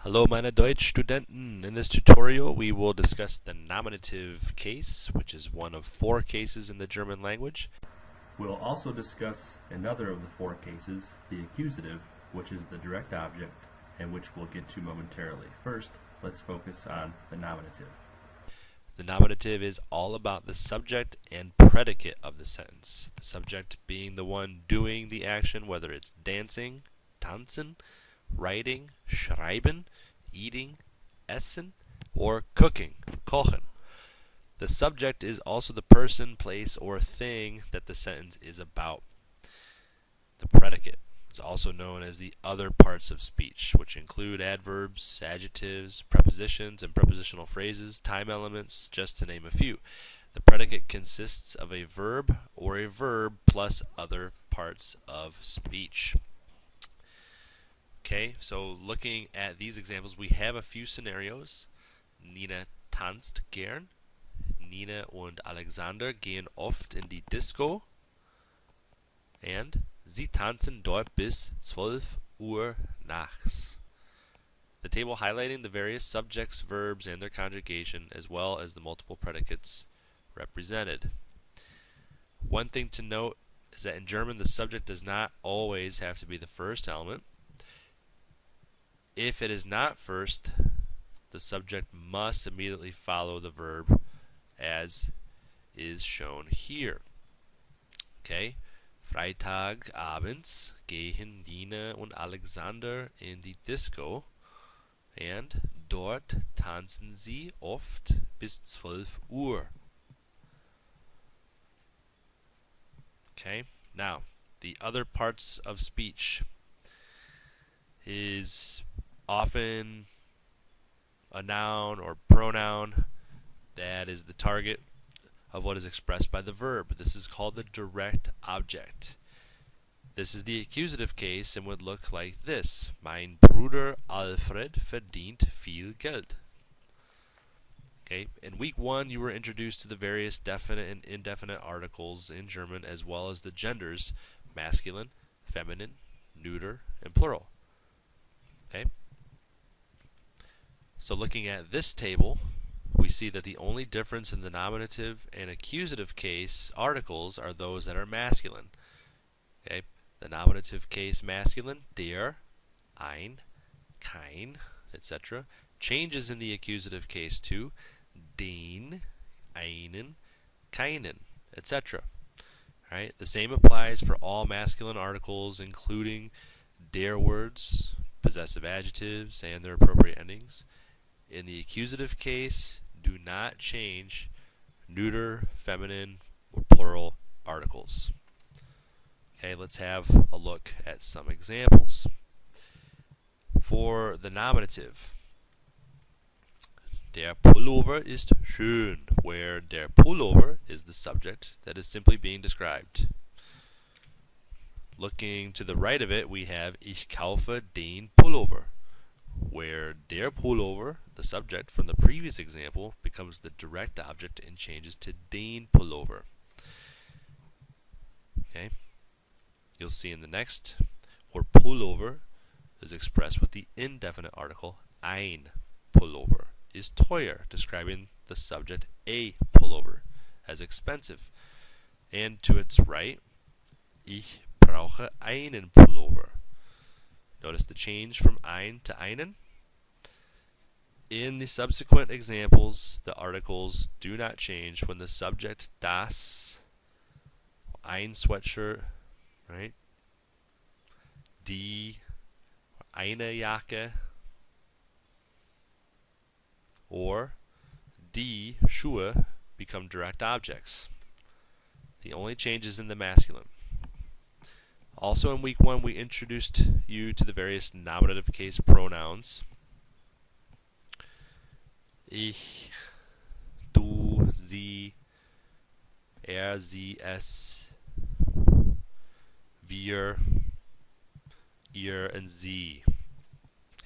Hello meine Deutschstudenten. In this tutorial we will discuss the nominative case, which is one of 4 cases in the German language. We'll also discuss another of the 4 cases, the accusative, which is the direct object, and which we'll get to momentarily. First, let's focus on the nominative. The nominative is all about the subject and predicate of the sentence. The subject being the one doing the action, whether it's dancing, tanzen, writing, schreiben, eating, essen, or cooking, kochen. The subject is also the person, place, or thing that the sentence is about. The predicate is also known as the other parts of speech, which include adverbs, adjectives, prepositions, and prepositional phrases, time elements, just to name a few. The predicate consists of a verb or a verb plus other parts of speech. Okay, so looking at these examples, we have a few scenarios. Nina tanzt gern. Nina und Alexander gehen oft in die Disco. And sie tanzen dort bis 12 Uhr nachts. The table highlighting the various subjects, verbs, and their conjugation, as well as the multiple predicates represented. One thing to note is that in German, the subject does not always have to be the first element. If it is not first, the subject must immediately follow the verb as is shown here. Okay? Freitagabends gehen Nina und Alexander in die Disco, and dort tanzen sie oft bis 12 Uhr. Okay? Now, the other parts of speech is often a noun or pronoun that is the target of what is expressed by the verb. This is called the direct object. This is the accusative case and would look like this. Mein Bruder Alfred verdient viel Geld. Okay, in week 1 you were introduced to the various definite and indefinite articles in German, as well as the genders masculine, feminine, neuter, and plural. Okay? So looking at this table, we see that the only difference in the nominative and accusative case articles are those that are masculine. Okay? The nominative case masculine, der, ein, kein, etc. changes in the accusative case to den, einen, keinen, etc. Right? The same applies for all masculine articles, including der words, possessive adjectives, and their appropriate endings. In the accusative case, do not change neuter, feminine, or plural articles. Okay, let's have a look at some examples. For the nominative, der Pullover ist schön, where der Pullover is the subject that is simply being described. Looking to the right of it, we have Ich kaufe den Pullover, where der Pullover, the subject from the previous example, becomes the direct object and changes to den Pullover. Okay? You'll see in the next, where Pullover is expressed with the indefinite article ein Pullover, is teuer, describing the subject a pullover as expensive. And to its right, Ich brauche einen Pullover. Notice the change from ein to einen. In the subsequent examples, the articles do not change when the subject das, ein sweatshirt, right? Die, eine Jacke, or die Schuhe become direct objects. The only change is in the masculine. Also in week 1, we introduced you to the various nominative case pronouns. Ich, du, sie, er, sie, es, wir, ihr, and sie.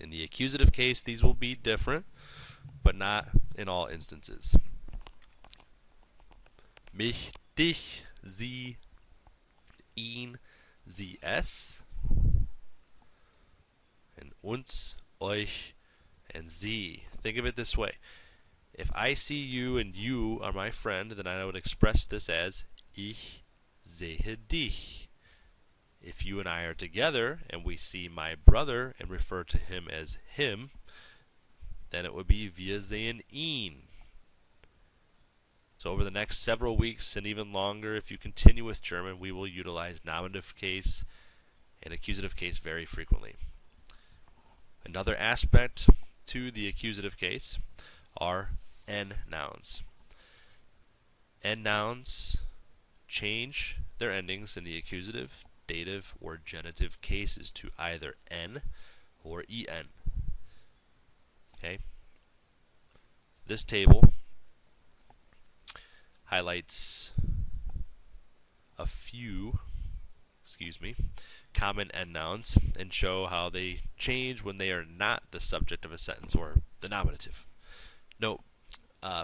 In the accusative case, these will be different, but not in all instances. Mich, dich, sie, ihn, sie, es, and uns, euch, and Sie. Think of it this way. If I see you and you are my friend, then I would express this as Ich sehe dich. If you and I are together and we see my brother and refer to him as him, then it would be Wir sehen ihn. So over the next several weeks and even longer, if you continue with German, we will utilize nominative case and accusative case very frequently. Another aspect to the accusative case are N nouns. N nouns change their endings in the accusative, dative, or genitive cases to either N or EN. Okay? This table highlights a few, common N nouns and show how they change when they are not the subject of a sentence or the nominative. Note,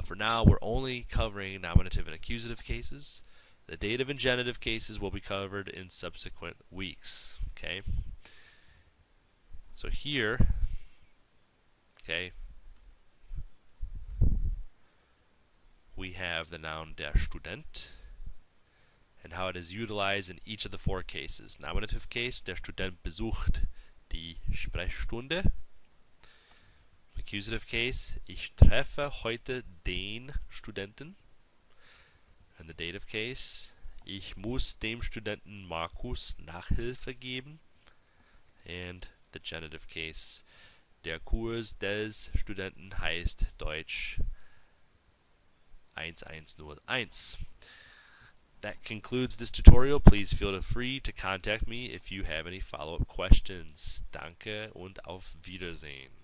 for now, we're only covering nominative and accusative cases. The dative and genitive cases will be covered in subsequent weeks. Okay. So here, okay, we have the noun der Student and how it is utilized in each of the four cases. Nominative case, der Student besucht die Sprechstunde. Accusative case, ich treffe heute den Studenten. And the dative case, ich muss dem Studenten Markus Nachhilfe geben. And the genitive case, der Kurs des Studenten heißt Deutsch 1101. That concludes this tutorial. Please feel free to contact me if you have any follow-up questions. Danke und auf Wiedersehen.